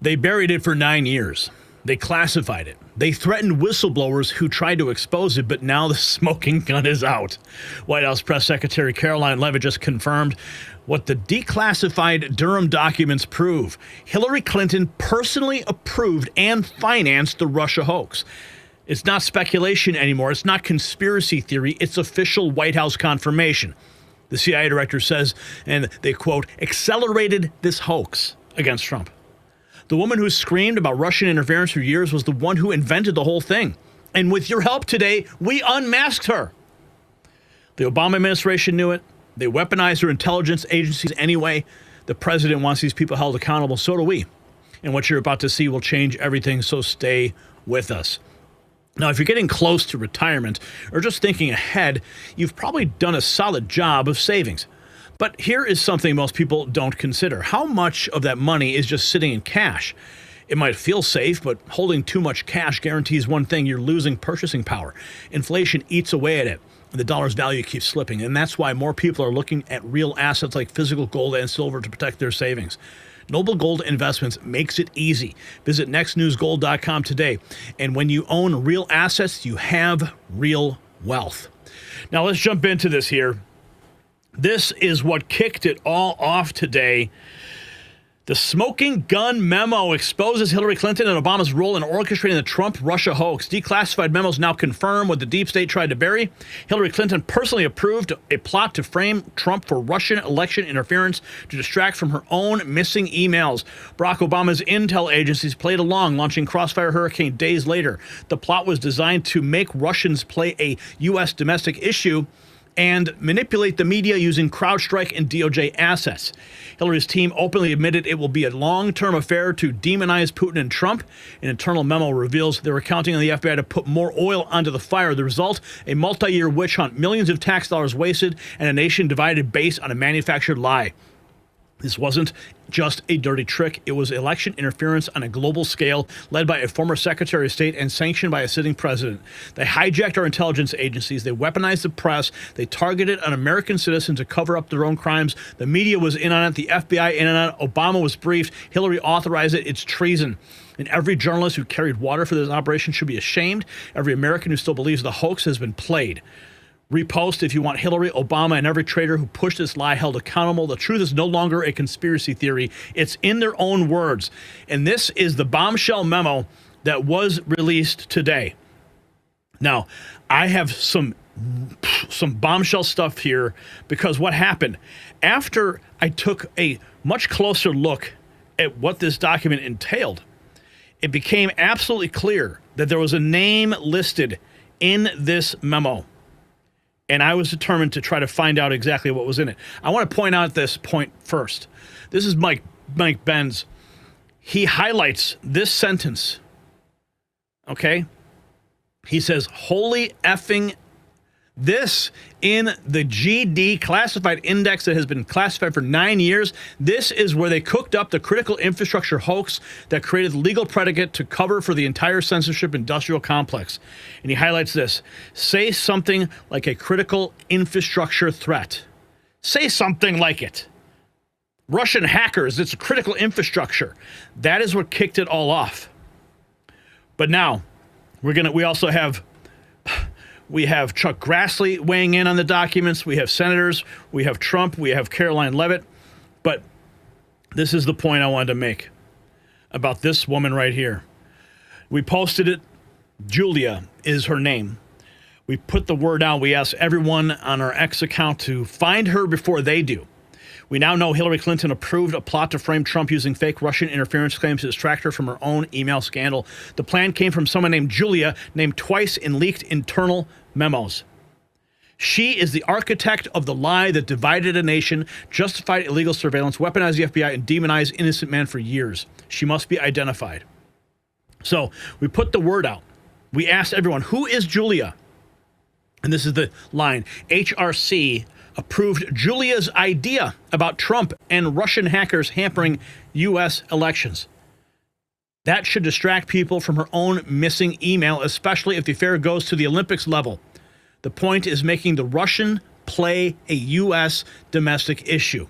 They buried it for 9 years. They classified it. They threatened whistleblowers who tried to expose it, but now the smoking gun is out. White House Press Secretary Karoline Leavitt just confirmed what the declassified Durham documents prove. Hillary Clinton personally approved and financed the Russia hoax. It's not speculation anymore. It's not conspiracy theory. It's official White House confirmation. The CIA director says, and they quote, accelerated this hoax against Trump. The woman who screamed about Russian interference for years was the one who invented the whole thing. And with your help today, we unmasked her. The Obama administration knew it. They weaponized their intelligence agencies anyway. The president wants these people held accountable. So do we. And what you're about to see will change everything. So stay with us. Now, if you're getting close to retirement or just thinking ahead, you've probably done a solid job of savings. But here is something most people don't consider. How much of that money is just sitting in cash? It might feel safe, but holding too much cash guarantees one thing: you're losing purchasing power. Inflation eats away at it, and the dollar's value keeps slipping. And that's why more people are looking at real assets like physical gold and silver to protect their savings. Noble Gold Investments makes it easy. Visit nextnewsgold.com today. And when you own real assets, you have real wealth. Now let's jump into this here. This is what kicked it all off today. The smoking gun memo exposes Hillary Clinton and Obama's role in orchestrating the Trump-Russia hoax. Declassified memos now confirm what the deep state tried to bury. Hillary Clinton personally approved a plot to frame Trump for Russian election interference to distract from her own missing emails. Barack Obama's intel agencies played along, launching Crossfire Hurricane days later. The plot was designed to make Russians play a U.S. domestic issue and manipulate the media using CrowdStrike and DOJ assets. Hillary's team openly admitted it will be a long-term affair to demonize Putin and Trump. An internal memo reveals they were counting on the FBI to put more oil onto the fire. The result, a multi-year witch hunt, millions of tax dollars wasted, and a nation divided based on a manufactured lie. This wasn't just a dirty trick. It was election interference on a global scale, led by a former Secretary of State and sanctioned by a sitting president. They hijacked our intelligence agencies. They weaponized the press. They targeted an American citizen to cover up their own crimes. The media was in on it. The FBI in on it. Obama was briefed. Hillary authorized it. It's treason. And every journalist who carried water for this operation should be ashamed. Every American who still believes the hoax has been played. Repost if you want Hillary, Obama, and every traitor who pushed this lie held accountable. The truth is no longer a conspiracy theory. It's in their own words. And this is the bombshell memo that was released today. Now, I have some bombshell stuff here because what happened after I took a much closer look at what this document entailed, it became absolutely clear that there was a name listed in this memo. And I was determined to try to find out exactly what was in it. I want to point out this point first. This is Mike Benz. He highlights this sentence. Okay? He says, holy effing this in the GD classified index that has been classified for 9 years. This is where they cooked up the critical infrastructure hoax that created the legal predicate to cover for the entire censorship industrial complex. And he highlights this. Say something like a critical infrastructure threat. Say something like it. Russian hackers, it's a critical infrastructure. That is what kicked it all off. But now we also have Chuck Grassley weighing in on the documents. We have senators. We have Trump. We have Karoline Leavitt. But this is the point I wanted to make about this woman right here. We posted it. Julia is her name. We put the word out. We asked everyone on our X account to find her before they do. We now know Hillary Clinton approved a plot to frame Trump using fake Russian interference claims to distract her from her own email scandal. The plan came from someone named Julia, named twice in leaked internal memos. She is the architect of the lie that divided a nation, justified illegal surveillance, weaponized the FBI, and demonized innocent men for years. She must be identified. So we put the word out. We asked everyone, who is Julia? And this is the line. HRC approved Julia's idea about Trump and Russian hackers hampering U.S. elections. That should distract people from her own missing email, especially if the affair goes to the Olympics level. The point is making the Russian play a U.S. domestic issue.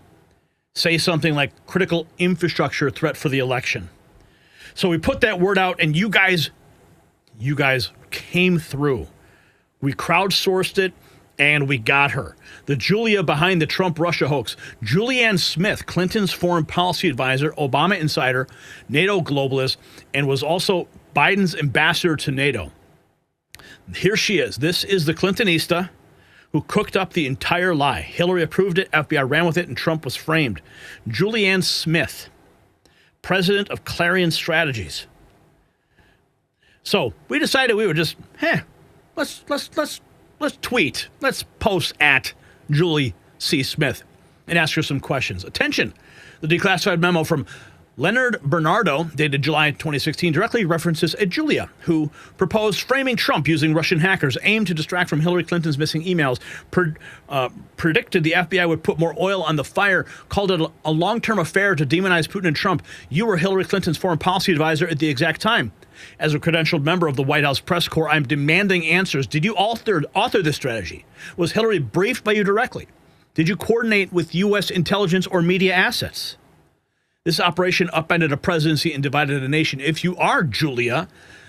Say something like critical infrastructure threat for the election. So we put that word out, and you guys came through. We crowdsourced it, and we got her. The Julia behind the Trump-Russia hoax. Julianne Smith, Clinton's foreign policy advisor, Obama insider, NATO globalist, and was also Biden's ambassador to NATO. Here she is. This is the Clintonista who cooked up the entire lie. Hillary approved it, FBI ran with it, and Trump was framed. Julianne Smith, president of Clarion Strategies. So we decided we would just, let's tweet. Let's post at Julie C. Smith and ask her some questions. Attention, the declassified memo from Leonard Bernardo, dated July 2016, directly references a Julia who proposed framing Trump using Russian hackers aimed to distract from Hillary Clinton's missing emails, predicted the FBI would put more oil on the fire, called it a long-term affair to demonize Putin and Trump. You were Hillary Clinton's foreign policy advisor at the exact time. As a credentialed member of the White House press corps, I'm demanding answers. Did you author this strategy? Was Hillary briefed by you directly? Did you coordinate with U.S. intelligence or media assets? This operation upended a presidency and divided a nation. If you are Julia,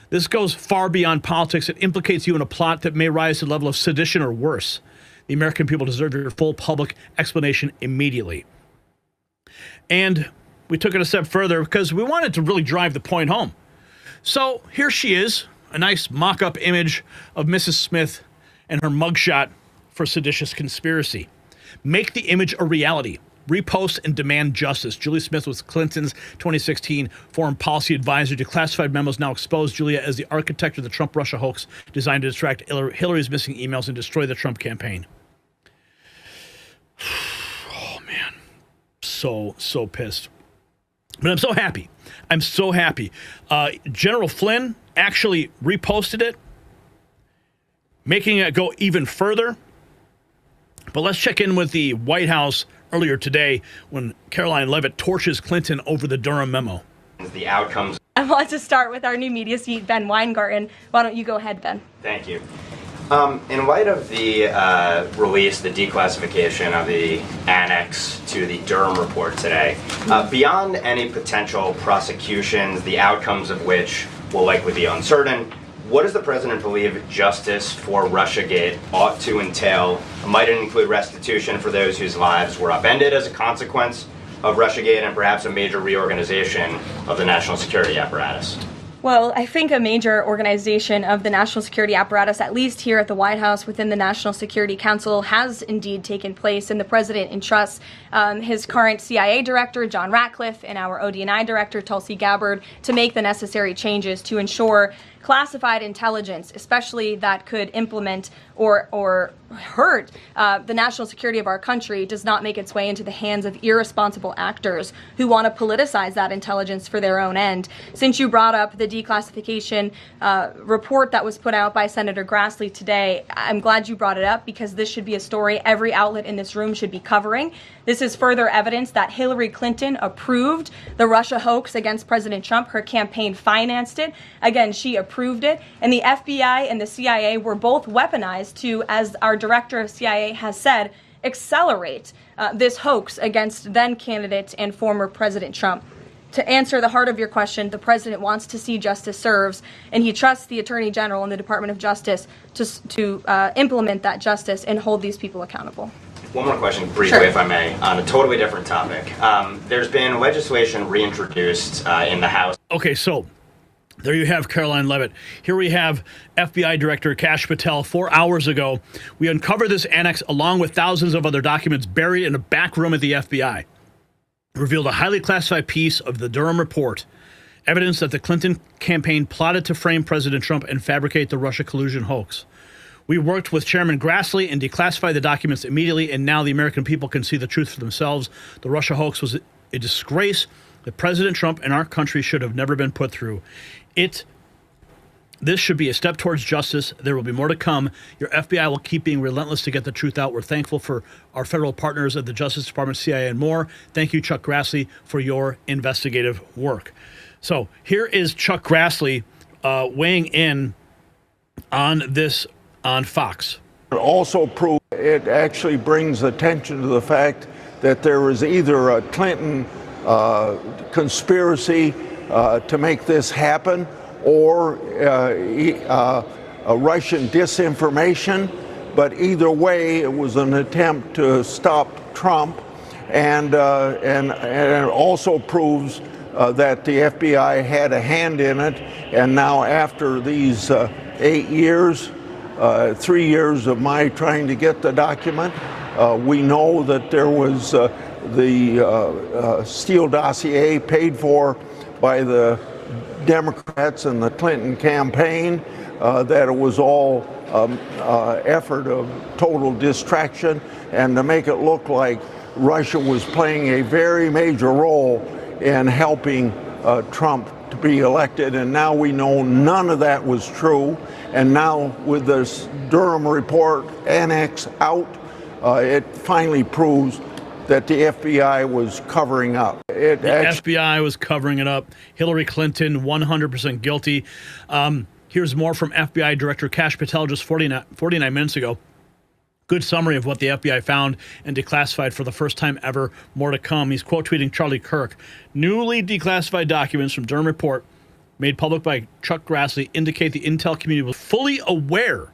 this goes far beyond politics. It implicates you in a plot that may rise to the level of sedition or worse. The American people deserve your full public explanation immediately. And we took it a step further because we wanted to really drive the point home. So here she is, a nice mock-up image of Mrs. Smith and her mugshot for seditious conspiracy. Make the image a reality. Repost and demand justice. Julie Smith was Clinton's 2016 foreign policy advisor. Declassified memos now expose Julia as the architect of the Trump-Russia hoax designed to distract Hillary's missing emails and destroy the Trump campaign. Oh, man. So pissed. But I'm so happy. I'm so happy. General Flynn actually reposted it, making it go even further. But let's check in with the White House earlier today when Karoline Leavitt torches Clinton over the Durham memo. The outcomes. I want to start with our new media seat, Ben Weingarten. Why don't you go ahead, Ben? Thank you. In light of the release, the declassification of the annex to the Durham report today, beyond any potential prosecutions, the outcomes of which will likely be uncertain, what does the president believe justice for Russiagate ought to entail? Might it include restitution for those whose lives were upended as a consequence of Russiagate and perhaps a major reorganization of the national security apparatus? Well, I think a major organization of the national security apparatus, at least here at the White House within the National Security Council, has indeed taken place, and the president entrusts his current CIA director, John Ratcliffe, and our ODNI director, Tulsi Gabbard, to make the necessary changes to ensure classified intelligence, especially that could implement or hurt the national security of our country, does not make its way into the hands of irresponsible actors who want to politicize that intelligence for their own end. Since you brought up the declassification report that was put out by Senator Grassley today, I'm glad you brought it up because this should be a story every outlet in this room should be covering. This is further evidence that Hillary Clinton approved the Russia hoax against President Trump. Her campaign financed it. Again, she approved it. And the FBI and the CIA were both weaponized to, as our director of CIA has said, accelerate this hoax against then candidate and former President Trump. To answer the heart of your question, the president wants to see justice served, and he trusts the Attorney General and the Department of Justice to implement that justice and hold these people accountable. One more question, briefly, if I may, on a totally different topic. There's been legislation reintroduced in the House. Okay, so there you have Karoline Leavitt. Here we have FBI Director Kash Patel. 4 hours ago, we uncovered this annex along with thousands of other documents buried in a back room at the FBI. Revealed a highly classified piece of the Durham report, evidence that the Clinton campaign plotted to frame President Trump and fabricate the Russia collusion hoax. We worked with Chairman Grassley and declassified the documents immediately, and now the American people can see the truth for themselves. The Russia hoax was a disgrace that President Trump and our country should have never been put through. This should be a step towards justice. There will be more to come. Your FBI will keep being relentless to get the truth out. We're thankful for our federal partners at the Justice Department, CIA, and more. Thank you, Chuck Grassley, for your investigative work. So here is Chuck Grassley weighing in on this on Fox. Also prove it actually brings attention to the fact that there was either a Clinton conspiracy to make this happen, or Russian disinformation. But either way, it was an attempt to stop Trump, and it also proves that the FBI had a hand in it. And now, after these 8 years, 3 years of my trying to get the document, we know that there was the Steele dossier paid for by the Democrats and the Clinton campaign, that it was all effort of total distraction, and to make it look like Russia was playing a very major role in helping Trump to be elected. And now we know none of that was true. And now with this Durham report annex out, it finally proves that the FBI was covering up. The FBI was covering it up. Hillary Clinton, 100% guilty. Here's more from FBI Director Kash Patel just 49 minutes ago. Good summary of what the FBI found and declassified for the first time ever. More to come. He's quote tweeting Charlie Kirk. Newly declassified documents from Durham report made public by Chuck Grassley indicate the intel community was fully aware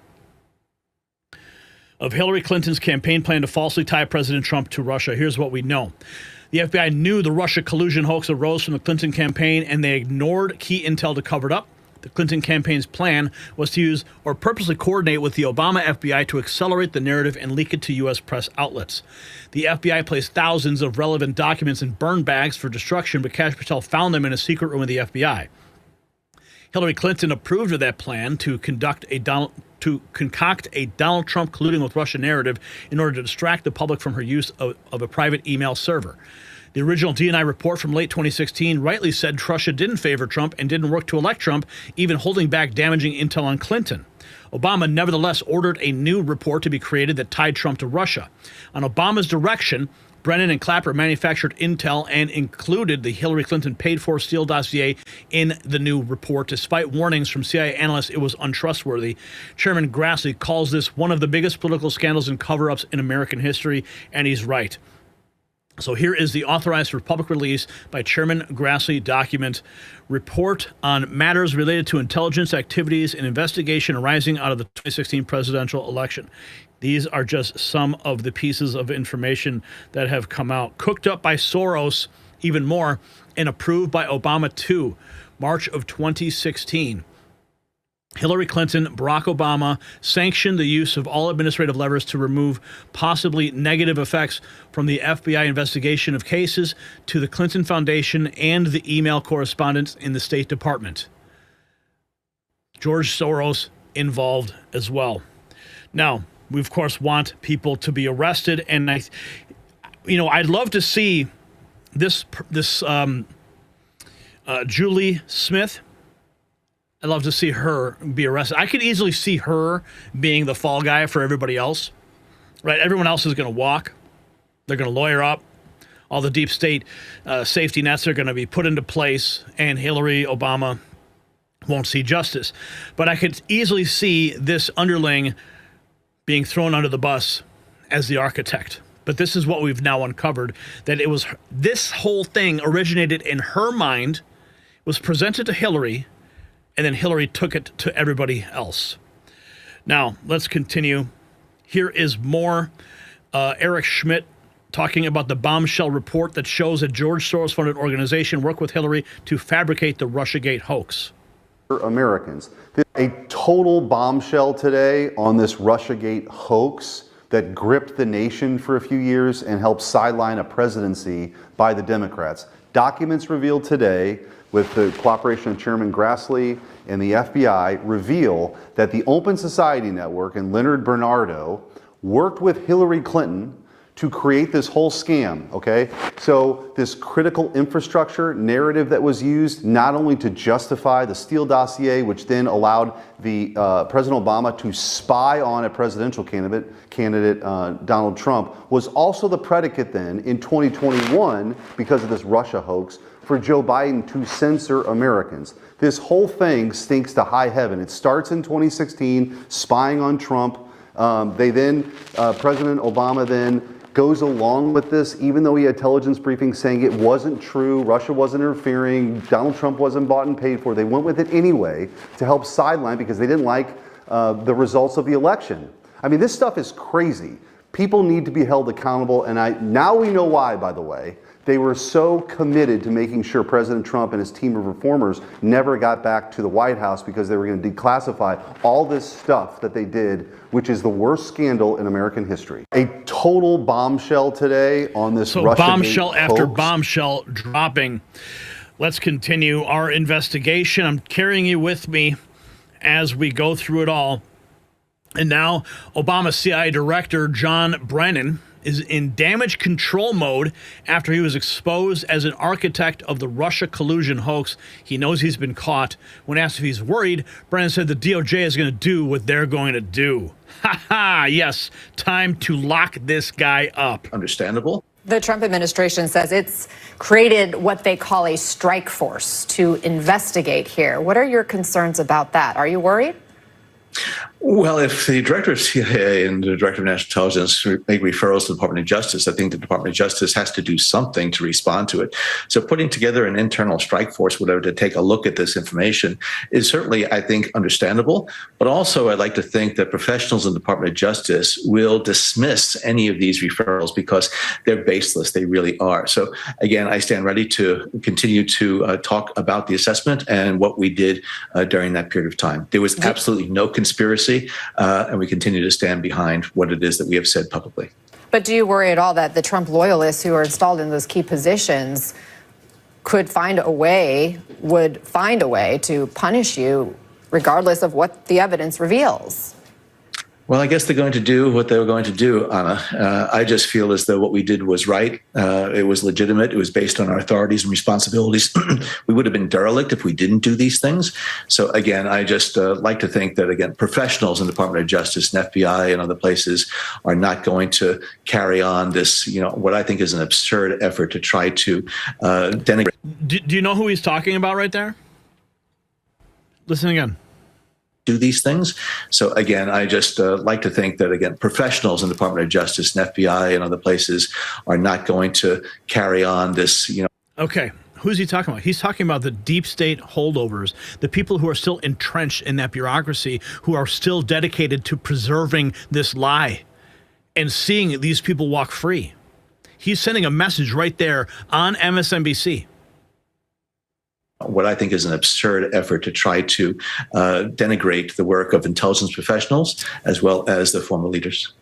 of Hillary Clinton's campaign plan to falsely tie President Trump to Russia. Here's what we know. The FBI knew the Russia collusion hoax arose from the Clinton campaign, and they ignored key intel to cover it up. The Clinton campaign's plan was to use or purposely coordinate with the Obama FBI to accelerate the narrative and leak it to U.S. press outlets. The FBI placed thousands of relevant documents in burn bags for destruction, but Kash Patel found them in a secret room of the FBI. Hillary Clinton approved of that plan to concoct a Donald Trump colluding with Russia narrative in order to distract the public from her use of a private email server. The original DNI report from late 2016 rightly said Russia didn't favor Trump and didn't work to elect Trump, even holding back damaging intel on Clinton. Obama nevertheless ordered a new report to be created that tied Trump to Russia. On Obama's direction, Brennan and Clapper manufactured intel and included the Hillary Clinton paid-for Steele dossier in the new report. Despite warnings from CIA analysts it was untrustworthy, Chairman Grassley calls this one of the biggest political scandals and cover-ups in American history, and he's right. So here is the authorized for public release by Chairman Grassley document, report on matters related to intelligence activities and investigation arising out of the 2016 presidential election. These are just some of the pieces of information that have come out, cooked up by Soros even more, and approved by Obama too, March of 2016. Hillary Clinton, Barack Obama sanctioned the use of all administrative levers to remove possibly negative effects from the FBI investigation of cases to the Clinton Foundation and the email correspondence in the State Department. George Soros involved as well. Now, we of course want people to be arrested, and I'd love to see this Julie Smith. I'd love to see her be arrested. I could easily see her being the fall guy for everybody else, right? Everyone else is going to walk. They're going to lawyer up. All the deep state safety nets are going to be put into place, and Hillary, Obama won't see justice. But I could easily see this underling being thrown under the bus as the architect. But this is what we've now uncovered, that it was this whole thing originated in her mind, was presented to Hillary, and then Hillary took it to everybody else. Now, let's continue. Here is more. Eric Schmidt talking about the bombshell report that shows a George Soros-funded organization worked with Hillary to fabricate the Russiagate hoax. Americans. A total bombshell today on this Russiagate hoax that gripped the nation for a few years and helped sideline a presidency by the Democrats. Documents revealed today with the cooperation of Chairman Grassley and the FBI reveal that the Open Society Network and Leonard Bernardo worked with Hillary Clinton to create this whole scam, okay? So this critical infrastructure narrative that was used not only to justify the Steele dossier, which then allowed the President Obama to spy on a presidential candidate Donald Trump, was also the predicate then in 2021, because of this Russia hoax, for Joe Biden to censor Americans. This whole thing stinks to high heaven. It starts in 2016, spying on Trump. President Obama then goes along with this, even though he had intelligence briefings saying it wasn't true, Russia wasn't interfering, Donald Trump wasn't bought and paid for. They went with it anyway to help sideline because they didn't like the results of the election. I mean, this stuff is crazy. People need to be held accountable, and now we know why, by the way. They were so committed to making sure President Trump and his team of reformers never got back to the White House because they were going to declassify all this stuff that they did, which is the worst scandal in American history. A total bombshell today on this Russiagate bombshell after hoax. bombshell dropping. Let's continue our investigation. I'm carrying you with me as we go through it all. And now Obama CIA Director John Brennan is in damage control mode after he was exposed as an architect of the Russia collusion hoax. He knows he's been caught. When asked if he's worried, Brennan said the DOJ is going to do what they're going to do. Ha ha, yes, time to lock this guy up. Understandable. The Trump administration says it's created what they call a strike force to investigate here. What are your concerns about that? Are you worried? Well, if the director of CIA and the director of national intelligence make referrals to the Department of Justice, I think the Department of Justice has to do something to respond to it. So putting together an internal strike force, whatever, to take a look at this information is certainly, I think, understandable. But also, I'd like to think that professionals in the Department of Justice will dismiss any of these referrals because they're baseless. They really are. So again, I stand ready to continue to talk about the assessment and what we did during that period of time. There was absolutely no conspiracy. And we continue to stand behind what it is that we have said publicly. But do you worry at all that the Trump loyalists who are installed in those key positions would find a way to punish you regardless of what the evidence reveals? Well, I guess they're going to do what they were going to do, Anna. I just feel as though what we did was right. It was legitimate. It was based on our authorities and responsibilities. We would have been derelict if we didn't do these things. So again, I just like to think that, again, professionals in the Department of Justice and FBI and other places are not going to carry on this, what I think is an absurd effort to try to denigrate. Do you know who he's talking about right there? Listen again. Do these things. So again, I just like to think that, again, professionals in the Department of Justice and FBI and other places are not going to carry on this, Okay, who's he talking about? He's talking about the deep state holdovers, the people who are still entrenched in that bureaucracy, who are still dedicated to preserving this lie and seeing these people walk free. He's sending a message right there on MSNBC. What I think is an absurd effort to try to denigrate the work of intelligence professionals as well as the former leaders.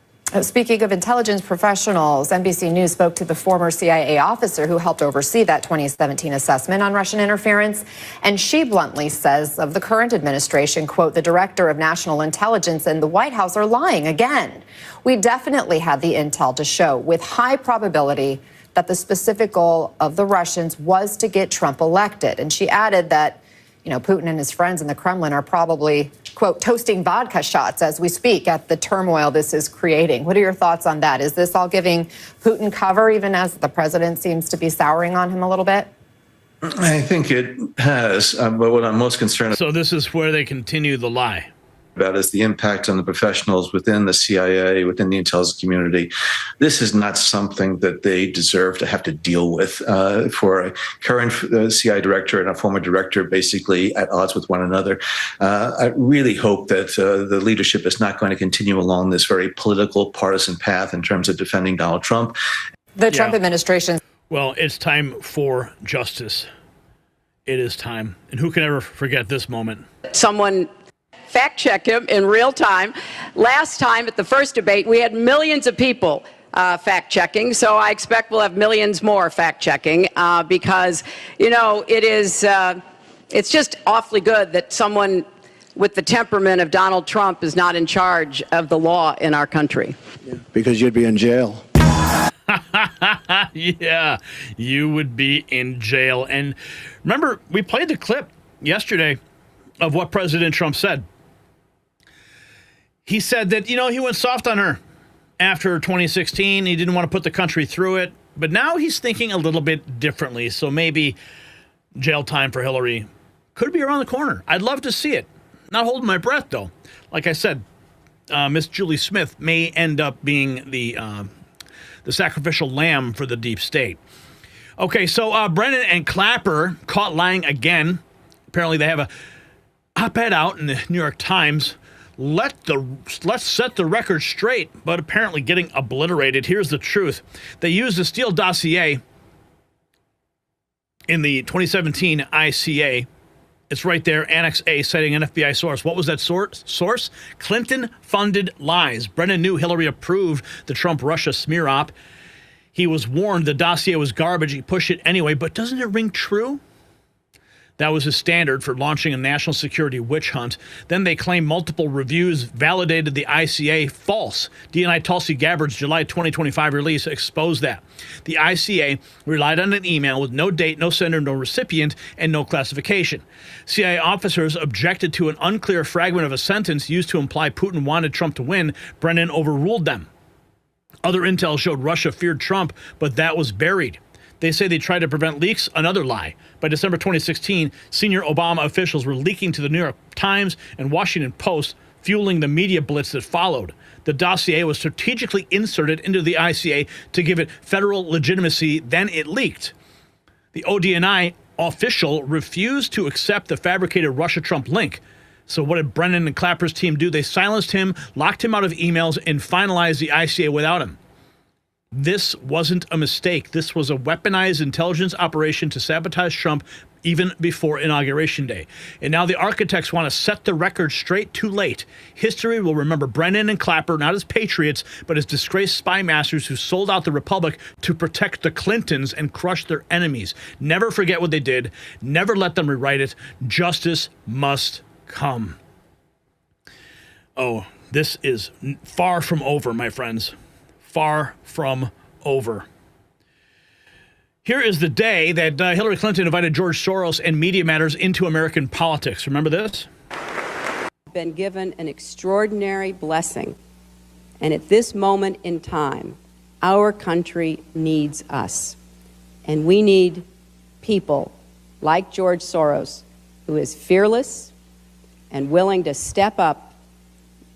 Speaking of intelligence professionals, NBC News spoke to the former CIA officer who helped oversee that 2017 assessment on Russian interference. And she bluntly says of the current administration, quote, the director of national intelligence and the White House are lying again. We definitely had the intel to show with high probability that the specific goal of the Russians was to get Trump elected. And she added that, Putin and his friends in the Kremlin are probably, quote, toasting vodka shots as we speak at the turmoil this is creating. What are your thoughts on that? Is this all giving Putin cover, even as the president seems to be souring on him a little bit? I think it has, but what I'm most concerned So this is where they continue the lie. about is the impact on the professionals within the CIA, within the intelligence community. This is not something that they deserve to have to deal with. For a current CIA director and a former director basically at odds with one another, I really hope that the leadership is not going to continue along this very political, partisan path in terms of defending Donald Trump. The Trump administration. Well, it's time for justice. It is time. And who can ever forget this moment? Someone fact check him in real time. Last time at the first debate, we had millions of people fact checking. So I expect we'll have millions more fact checking because, it's just awfully good that someone with the temperament of Donald Trump is not in charge of the law in our country. Because you'd be in jail. Yeah, you would be in jail. And remember, we played the clip yesterday of what President Trump said. He said that, he went soft on her after 2016. He didn't want to put the country through it. But now he's thinking a little bit differently. So maybe jail time for Hillary could be around the corner. I'd love to see it. Not holding my breath, though. Like I said, Miss Julie Smith may end up being the the sacrificial lamb for the deep state. Okay, so Brennan and Clapper caught lying again. Apparently they have a op-ed out in the New York Times. Let's set the record straight, but apparently getting obliterated. Here's the truth. They used the Steele dossier in the 2017 ICA. It's right there, Annex A, citing an FBI source. What was that source? Clinton-funded lies. Brennan knew Hillary approved the Trump-Russia smear op. He was warned the dossier was garbage. He pushed it anyway, but doesn't it ring true? That was his standard for launching a national security witch hunt. Then they claim multiple reviews validated the ICA false. DNI Tulsi Gabbard's July 2025 release exposed that. The ICA relied on an email with no date, no sender, no recipient, and no classification. CIA officers objected to an unclear fragment of a sentence used to imply Putin wanted Trump to win. Brennan overruled them. Other intel showed Russia feared Trump, but that was buried. They say they tried to prevent leaks, another lie. By December 2016, senior Obama officials were leaking to the New York Times and Washington Post, fueling the media blitz that followed. The dossier was strategically inserted into the ICA to give it federal legitimacy, then it leaked. The ODNI official refused to accept the fabricated Russia-Trump link. So what did Brennan and Clapper's team do? They silenced him, locked him out of emails, and finalized the ICA without him. This wasn't a mistake. This was a weaponized intelligence operation to sabotage Trump even before Inauguration Day. And now the architects want to set the record straight. Too late. History will remember Brennan and Clapper not as patriots, but as disgraced spy masters who sold out the Republic to protect the Clintons and crush their enemies. Never forget what they did. Never let them rewrite it. Justice must come. Oh, this is far from over, my friends. Far from over. Here is the day that Hillary Clinton invited George Soros and Media Matters into American politics. Remember this? Been given an extraordinary blessing. And at this moment in time, our country needs us. And we need people like George Soros, who is fearless and willing to step up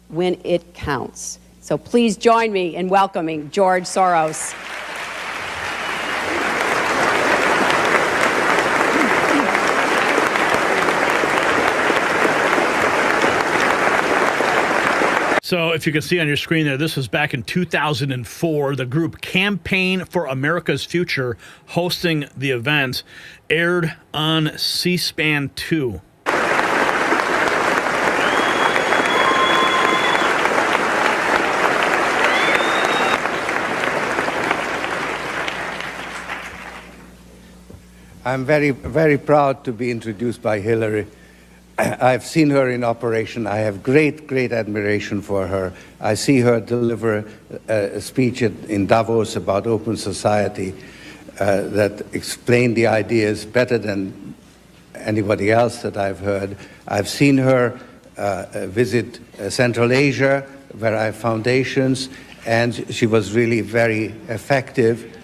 when it counts. So please join me in welcoming George Soros. So if you can see on your screen there, this was back in 2004. The group Campaign for America's Future hosting the event, aired on C-SPAN 2. I'm very, very proud to be introduced by Hillary. I've seen her in operation. I have great, great admiration for her. I see her deliver a speech in Davos about open society that explained the ideas better than anybody else that I've heard. I've seen her visit Central Asia, where I have foundations, and she was really very effective,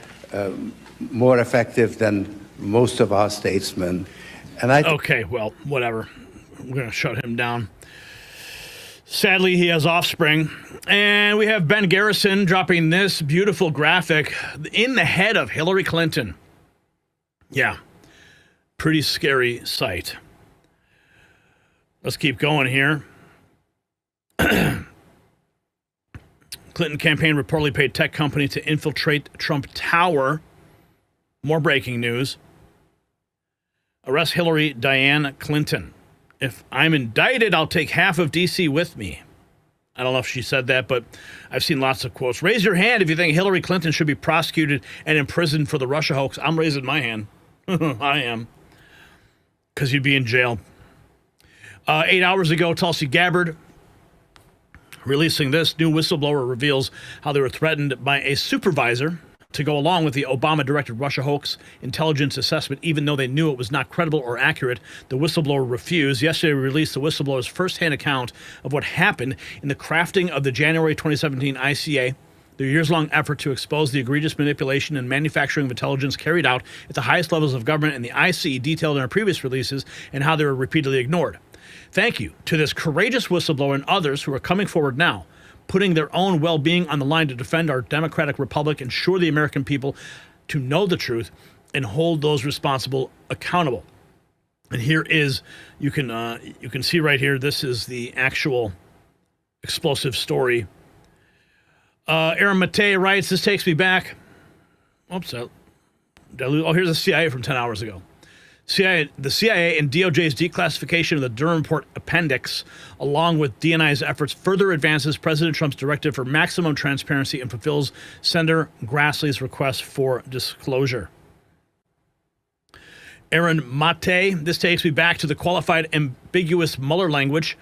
more effective than most of our statesmen. And okay, well, whatever. We're going to shut him down. Sadly, he has offspring. And we have Ben Garrison dropping this beautiful graphic in the head of Hillary Clinton. Yeah, pretty scary sight. Let's keep going here. Clinton campaign reportedly paid tech company to infiltrate Trump Tower. More breaking news. Arrest Hillary Diane Clinton. If I'm indicted, I'll take half of D.C. with me. I don't know if she said that, but I've seen lots of quotes. Raise your hand if you think Hillary Clinton should be prosecuted and imprisoned for the Russia hoax. I'm raising my hand. I am. Because you'd be in jail. 8 hours ago, Tulsi Gabbard releasing this. New whistleblower reveals how they were threatened by a supervisor to go along with the Obama-directed Russia hoax intelligence assessment, even though they knew it was not credible or accurate. The whistleblower refused. Yesterday, we released the whistleblower's first-hand account of what happened in the crafting of the January 2017 ICA, their years-long effort to expose the egregious manipulation and manufacturing of intelligence carried out at the highest levels of government, and the IC detailed in our previous releases, and how they were repeatedly ignored. Thank you to this courageous whistleblower and others who are coming forward now. putting their own well-being on the line to defend our democratic republic, ensure the American people to know the truth, and hold those responsible accountable. And here is, you can see right here, this is the actual explosive story. Aaron Matei writes, this takes me back. Oops, here's the CIA from 10 hours ago. The CIA and DOJ's declassification of the Durham report appendix, along with DNI's efforts, further advances President Trump's directive for maximum transparency and fulfills Senator Grassley's request for disclosure. Aaron Mate, this takes me back to the qualified ambiguous Mueller language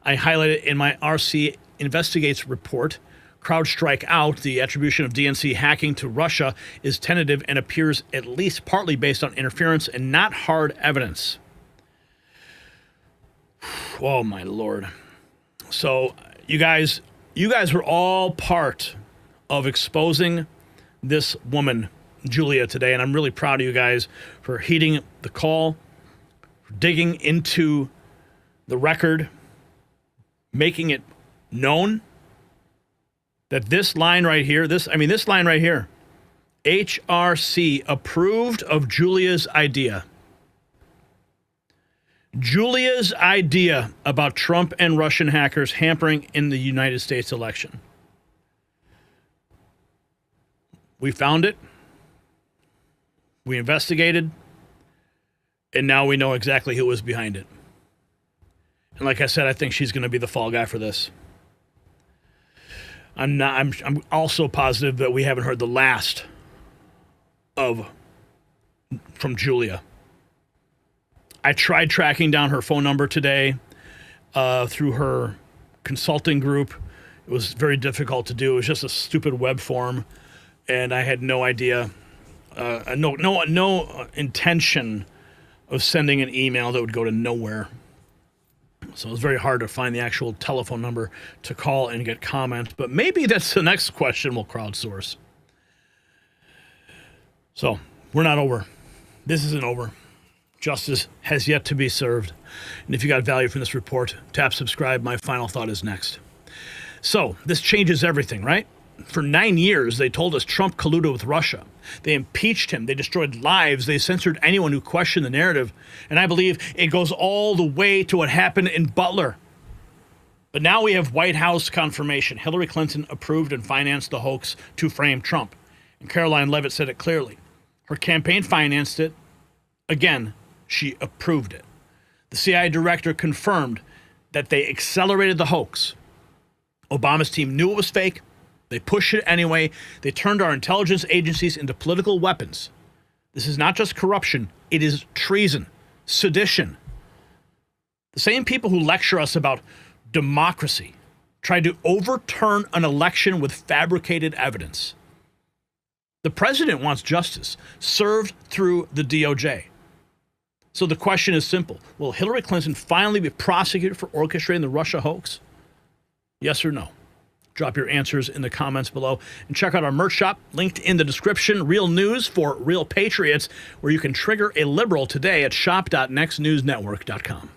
I highlighted in my RC Investigates report. CrowdStrike out, the attribution of DNC hacking to Russia is tentative and appears at least partly based on interference and not hard evidence. Oh, my Lord. So you guys were all part of exposing this woman, Julia, today, and I'm really proud of you guys for heeding the call, for digging into the record, making it known that this line right here, this line right here, HRC approved of Julia's idea. Julia's idea about Trump and Russian hackers hampering in the United States election. We found it. We investigated. And now we know exactly who was behind it. And like I said, I think she's going to be the fall guy for this. I'm also positive that we haven't heard the last from Julia. I tried tracking down her phone number today through her consulting group. It was very difficult to do. It was just a stupid web form, and I had no idea, no intention of sending an email that would go to nowhere. So it was very hard to find the actual telephone number to call and get comments. But maybe that's the next question we'll crowdsource. So we're not over. This isn't over. Justice has yet to be served. And if you got value from this report, tap subscribe. My final thought is next. So this changes everything, right? For 9 years, they told us Trump colluded with Russia. They impeached him. They destroyed lives. They censored anyone who questioned the narrative. And I believe it goes all the way to what happened in Butler. But now we have White House confirmation. Hillary Clinton approved and financed the hoax to frame Trump. And Karoline Leavitt said it clearly. Her campaign financed it. Again, she approved it. The CIA director confirmed that they accelerated the hoax. Obama's team knew it was fake. They pushed it anyway. They turned our intelligence agencies into political weapons. This is not just corruption. It is treason, sedition. The same people who lecture us about democracy tried to overturn an election with fabricated evidence. The president wants justice served through the DOJ. So the question is simple. Will Hillary Clinton finally be prosecuted for orchestrating the Russia hoax? Yes or no? Drop your answers in the comments below. And check out our merch shop, linked in the description. Real news for real patriots, where you can trigger a liberal today at shop.nextnewsnetwork.com.